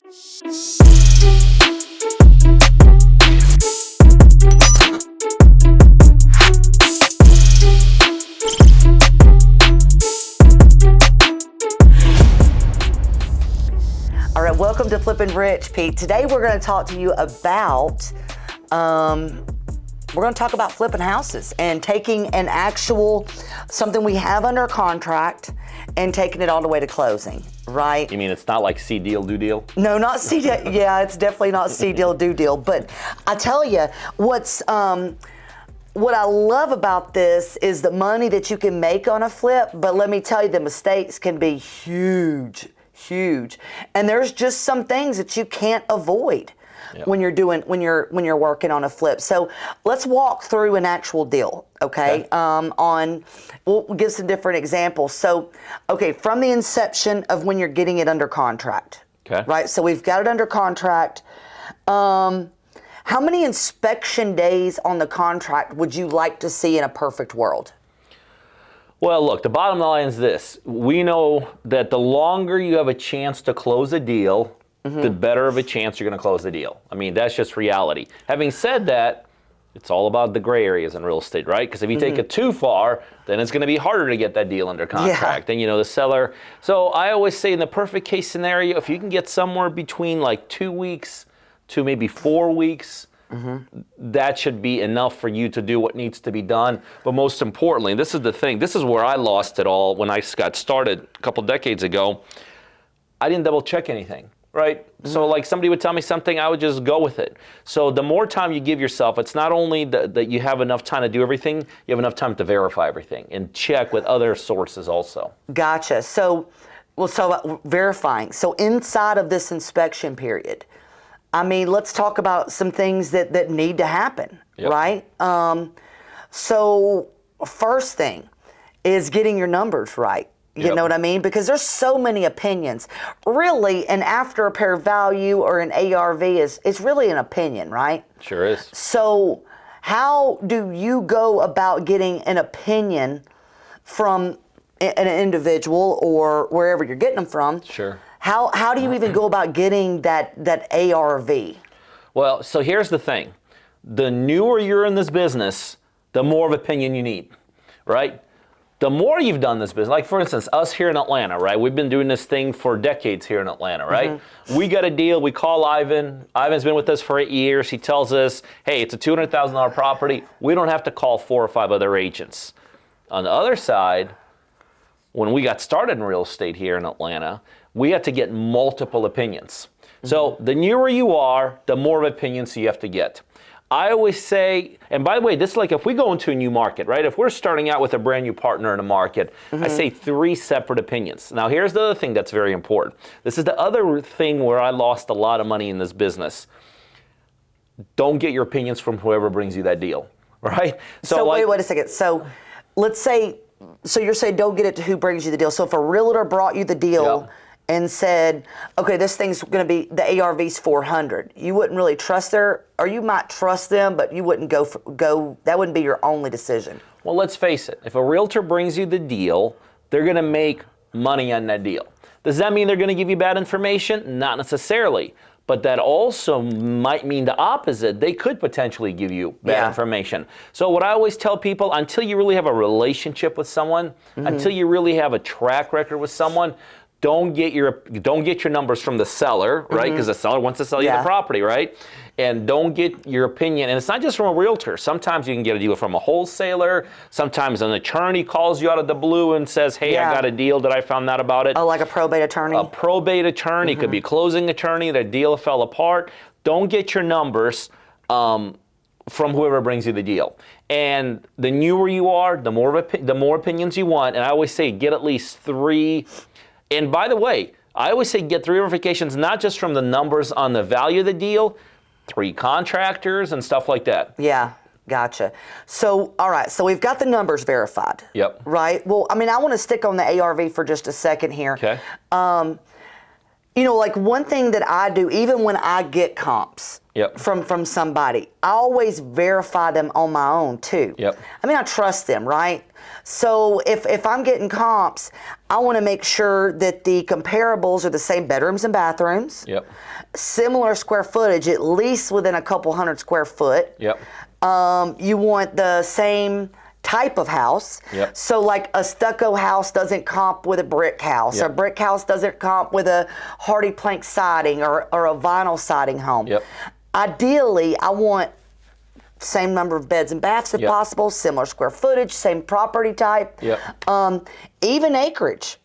All right, welcome to Flippin' Rich, Pete. Today we're going to talk to you about, we're going to talk about flipping houses and taking an actual, something we have under contract and taking it all the way to closing, right? You mean it's not like see deal, do deal? No, not see deal. Yeah, it's definitely not see deal, do deal. But I tell you, what I love about this is the money that you can make on a flip. But let me tell you, the mistakes can be huge. And there's just some things that you can't avoid when you're working on a flip. So let's walk through an actual deal, okay? We'll give some different examples. So, okay, from the inception of when you're getting it under contract, right? So we've got it under contract. How many inspection days on the contract would you like to see in a perfect world? Well, look, the bottom line is this. We know that the longer you have a chance to close a deal, the better of a chance you're going to close the deal. I mean, that's just reality. Having said that, it's all about the gray areas in real estate, right? Because if you take it too far, then it's going to be harder to get that deal under contract. And, the seller. So I always say in the perfect case scenario, if you can get somewhere between like 2 weeks to maybe 4 weeks, that should be enough for you to do what needs to be done. But most importantly, this is the thing, this is where I lost it all when I got started a couple decades ago. I didn't double check anything, right? So like somebody would tell me something, I would just go with it. So the more time you give yourself, it's not only that you have enough time to do everything, you have enough time to verify everything and check with other sources also. Gotcha. So let's talk about verifying. So inside of this inspection period, I mean, let's talk about some things that need to happen, right? So first thing is getting your numbers right. You know what I mean? Because there's so many opinions. Really, an after repair value or an ARV is really an opinion, right? Sure is. So how do you go about getting an opinion from an individual or wherever you're getting them from? Sure. How do you even go about getting that ARV? Well, so here's the thing. The newer you're in this business, the more of opinion you need, right? The more you've done this business, like for instance, us here in Atlanta, right? We've been doing this thing for decades here in Atlanta, right? We got a deal, we call Ivan. Ivan's been with us for 8 years. He tells us, hey, it's a $200,000 property. We don't have to call 4 or 5 other agents. On the other side, when we got started in real estate here in Atlanta, we had to get multiple opinions. So the newer you are, the more opinions you have to get. I always say, and by the way, this is like if we go into a new market, right? If we're starting out with a brand new partner in a market, I say 3 separate opinions. Now here's the other thing that's very important. This is the other thing where I lost a lot of money in this business. Don't get your opinions from whoever brings you that deal, right? So like, wait a second. So let's say, so you're saying don't get it to who brings you the deal. So if a realtor brought you the deal and said, okay, this thing's going to be, the ARV's 400, you wouldn't really trust or you might trust them, but you wouldn't go, that wouldn't be your only decision. Well, let's face it. If a realtor brings you the deal, they're going to make money on that deal. Does that mean they're going to give you bad information? Not necessarily. But that also might mean the opposite. They could potentially give you bad information. So what I always tell people, until you really have a relationship with someone, until you really have a track record with someone, don't get your numbers from the seller, right? Because the seller wants to sell you the property, right? And don't get your opinion. And it's not just from a realtor. Sometimes you can get a deal from a wholesaler. Sometimes an attorney calls you out of the blue and says, hey, I got a deal that I found out about it. Oh, like a probate attorney? A probate attorney. Could be a closing attorney. Their deal fell apart. Don't get your numbers from whoever brings you the deal. And the newer you are, the more opinions you want. And I always say get at least 3. And by the way, I always say get 3 verifications, not just from the numbers on the value of the deal, 3 contractors and stuff like that. Yeah, gotcha. So, all right, so we've got the numbers verified. Yep. Right? Well, I mean, I want to stick on the ARV for just a second here. Okay. Like one thing that I do, even when I get comps from somebody, I always verify them on my own too. I mean, I trust them, right? So if I'm getting comps, I want to make sure that the comparables are the same bedrooms and bathrooms, similar square footage, at least within a couple hundred square foot. You want the same type of house. So like a stucco house doesn't comp with a brick house. A brick house doesn't comp with a hardy plank siding or a vinyl siding home. Ideally, I want same number of beds and baths if possible, similar square footage, same property type, even acreage.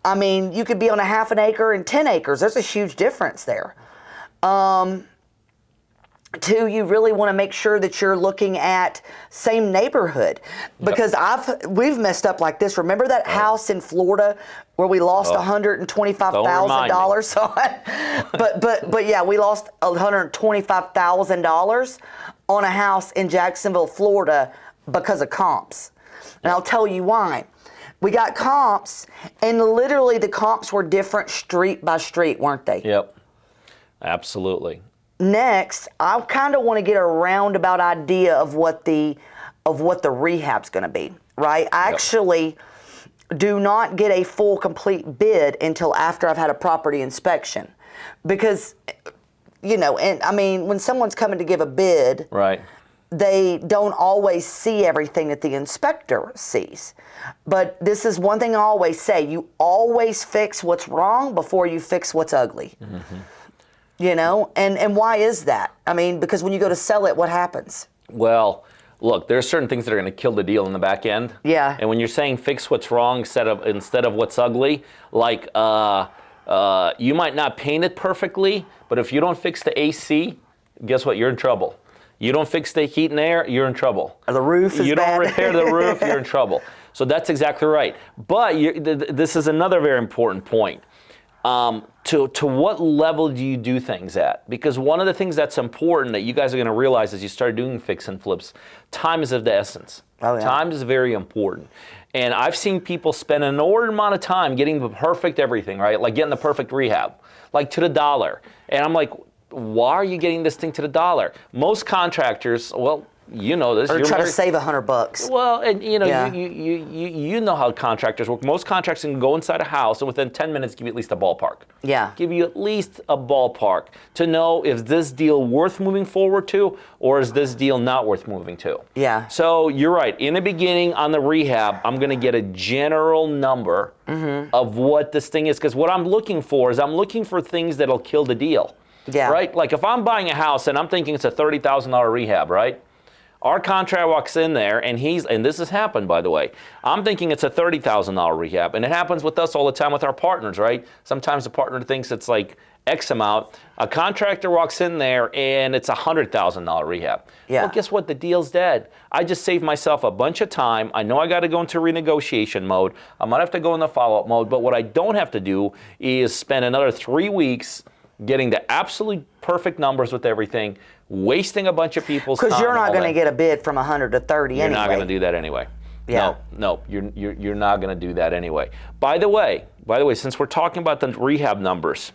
I mean, you could be on a half an acre and 10 acres. There's a huge difference there. Two, you really want to make sure that you're looking at same neighborhood, because we've messed up like this. Remember that house in Florida where we lost $125,000 on it? But yeah, we lost $125,000 on a house in Jacksonville, Florida because of comps. And I'll tell you why. We got comps, and literally the comps were different street by street, weren't they? Absolutely. Next, I kind of want to get a roundabout idea of what the rehab's going to be, right? I actually do not get a full complete bid until after I've had a property inspection, because and I mean, when someone's coming to give a bid, they don't always see everything that the inspector sees. But this is one thing I always say: you always fix what's wrong before you fix what's ugly. And why is that? I mean, because when you go to sell it, what happens? Well, look, there's certain things that are going to kill the deal in the back end. And when you're saying fix what's wrong instead of what's ugly, like you might not paint it perfectly, but if you don't fix the AC, guess what? You're in trouble. You don't fix the heat and air, you're in trouble. The roof is bad. You don't repair the roof, you're in trouble. So that's exactly right. But this is another very important point. To what level do you do things at? Because one of the things that's important that you guys are going to realize as you start doing fix and flips, time is of the essence. Time is very important. And I've seen people spend an inordinate amount of time getting the perfect everything, right? Like getting the perfect rehab, like to the dollar. And I'm like, why are you getting this thing to the dollar? Most contractors, well, you know this. Or try to save $100. Well, and you know how contractors work. Most contractors can go inside a house and within 10 minutes give you at least a ballpark. Give you at least a ballpark to know if this deal worth moving forward to, or is this deal not worth moving to. So you're right. In the beginning on the rehab, I'm going to get a general number of what this thing is, because what I'm looking for is I'm looking for things that'll kill the deal. Right? Like if I'm buying a house and I'm thinking it's a $30,000 rehab, right? Our contractor walks in there, and this has happened, by the way. I'm thinking it's a $30,000 rehab, and it happens with us all the time with our partners, right? Sometimes the partner thinks it's like X amount. A contractor walks in there, and it's a $100,000 rehab. Well, guess what? The deal's dead. I just saved myself a bunch of time. I know I got to go into renegotiation mode. I might have to go in the follow-up mode, but what I don't have to do is spend another 3 weeks getting the absolutely perfect numbers with everything, wasting a bunch of people's time. Because you're not going to get a bid from 100 to 30 anyway. You're not going to do that anyway. No, you're not going to do that anyway. By the way, since we're talking about the rehab numbers,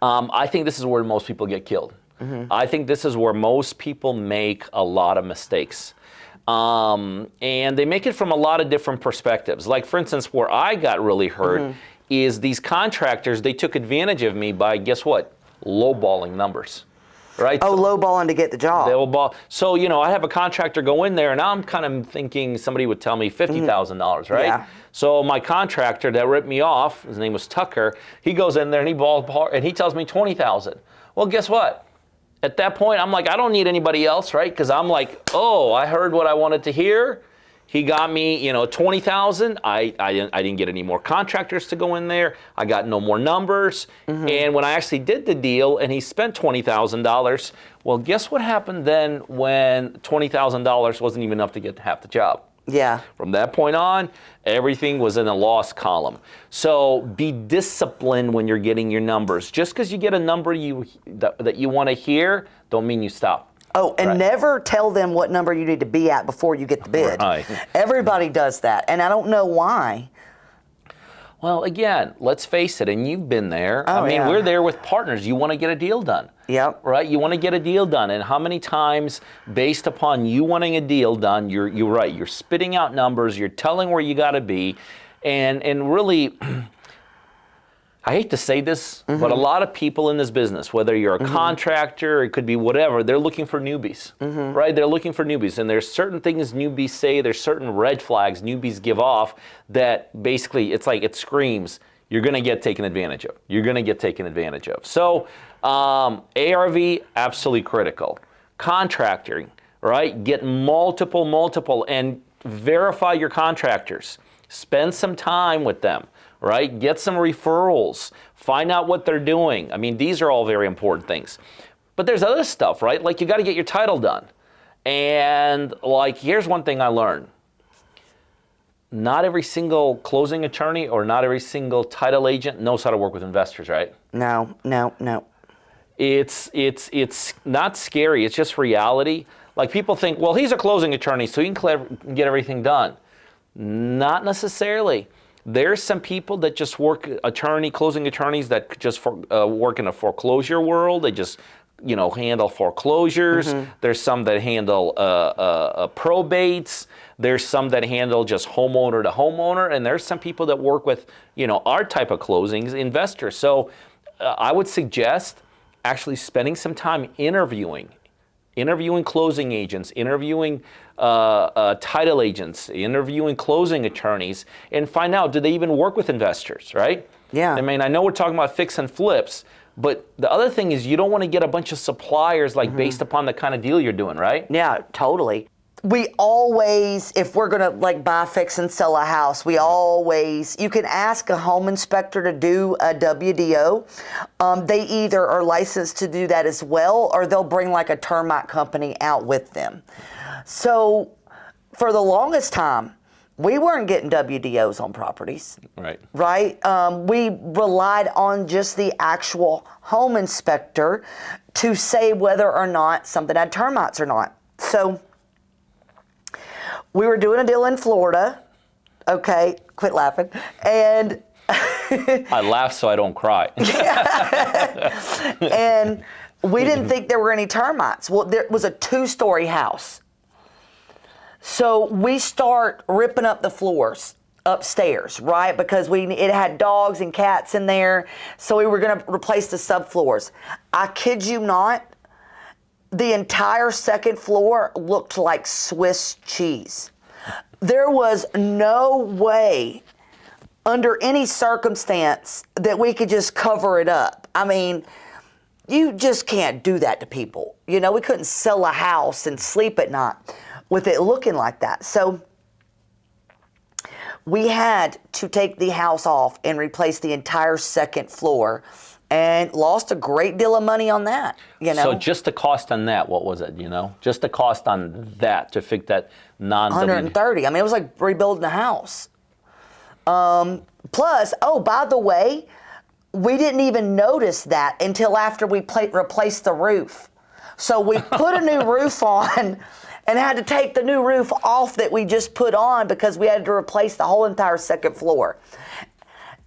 I think this is where most people get killed. I think this is where most people make a lot of mistakes. And they make it from a lot of different perspectives. Like, for instance, where I got really hurt is these contractors, they took advantage of me by, guess what? Lowballing numbers. Right? Oh, lowballing to get the job. They lowball. So, I have a contractor go in there, and I'm kind of thinking somebody would tell me $50,000, right? So my contractor that ripped me off, his name was Tucker, he goes in there and he tells me $20,000. Well, guess what? At that point, I'm like, I don't need anybody else, right? Because I'm like, oh, I heard what I wanted to hear. He got me, $20,000. I didn't get any more contractors to go in there. I got no more numbers. And when I actually did the deal and he spent $20,000, well, guess what happened then when $20,000 wasn't even enough to get half the job? From that point on, everything was in a loss column. So be disciplined when you're getting your numbers. Just because you get a number that you want to hear, don't mean you stop. Oh, and never tell them what number you need to be at before you get the bid. Everybody does that, and I don't know why. Well, again, let's face it, and you've been there. Oh, I mean, yeah. we're there with partners. You want to get a deal done. Yep. Right? You want to get a deal done. And how many times, based upon you wanting a deal done, you're right. You're spitting out numbers. You're telling where you got to be. And really, I hate to say this, but a lot of people in this business, whether you're a contractor, it could be whatever, they're looking for newbies, right? They're looking for newbies. And there's certain things newbies say, there's certain red flags newbies give off that basically, it's like it screams, you're going to get taken advantage of. You're going to get taken advantage of. So ARV, absolutely critical. Contracting, right? Get multiple, and verify your contractors. Spend some time with them, right? Get some referrals. Find out what they're doing. I mean, these are all very important things. But there's other stuff, right? Like you got to get your title done. And like, here's one thing I learned. Not every single closing attorney or not every single title agent knows how to work with investors, right? No. It's not scary. It's just reality. Like people think, well, he's a closing attorney, so he can get everything done. Not necessarily. There's some people that just work closing attorneys that just work in a foreclosure world. They just, handle foreclosures. There's some that handle probates. There's some that handle just homeowner to homeowner. And there's some people that work with, our type of closings, investors. So I would suggest actually spending some time interviewing closing agents, interviewing title agents, interviewing closing attorneys, and find out, do they even work with investors, right? Yeah. I mean, I know we're talking about fix and flips, but the other thing is you don't want to get a bunch of suppliers based upon the kind of deal you're doing, right? Yeah, totally. We always, if we're going to buy, fix, and sell a house, you can ask a home inspector to do a WDO. They either are licensed to do that as well, or they'll bring a termite company out with them. So for the longest time, we weren't getting WDOs on properties. Right. Right? We relied on just the actual home inspector to say whether or not something had termites or not. So we were doing a deal in Florida. Okay, quit laughing. And I laugh so I don't cry. and we didn't think there were any termites. Well, there was a 2-story house. So we start ripping up the floors upstairs, right? Because it had dogs and cats in there. So we were going to replace the subfloors. I kid you not, the entire second floor looked like Swiss cheese. There was no way under any circumstance that we could just cover it up. I mean, you just can't do that to people. We couldn't sell a house and sleep at night with it looking like that. So we had to take the house off and replace the entire second floor and lost a great deal of money on that, So just the cost on that, what was it, Just the cost on that to fix that $130. I mean, it was like rebuilding a house. Plus, by the way, we didn't even notice that until after we replaced the roof. So we put a new roof on and had to take the new roof off that we just put on because we had to replace the whole entire second floor.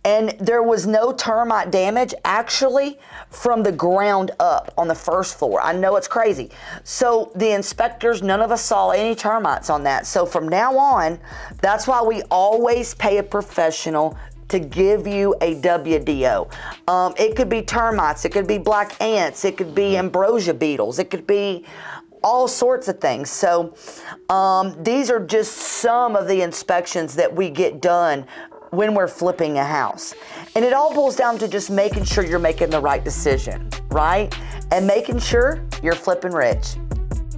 And there was no termite damage actually from the ground up on the first floor. I know it's crazy. So the inspectors, none of us saw any termites on that. So from now on, that's why we always pay a professional to give you a WDO. It could be termites, it could be black ants, it could be ambrosia beetles, it could be all sorts of things. So these are just some of the inspections that we get done when we're flipping a house. And it all boils down to just making sure you're making the right decision, right? And making sure you're flipping rich.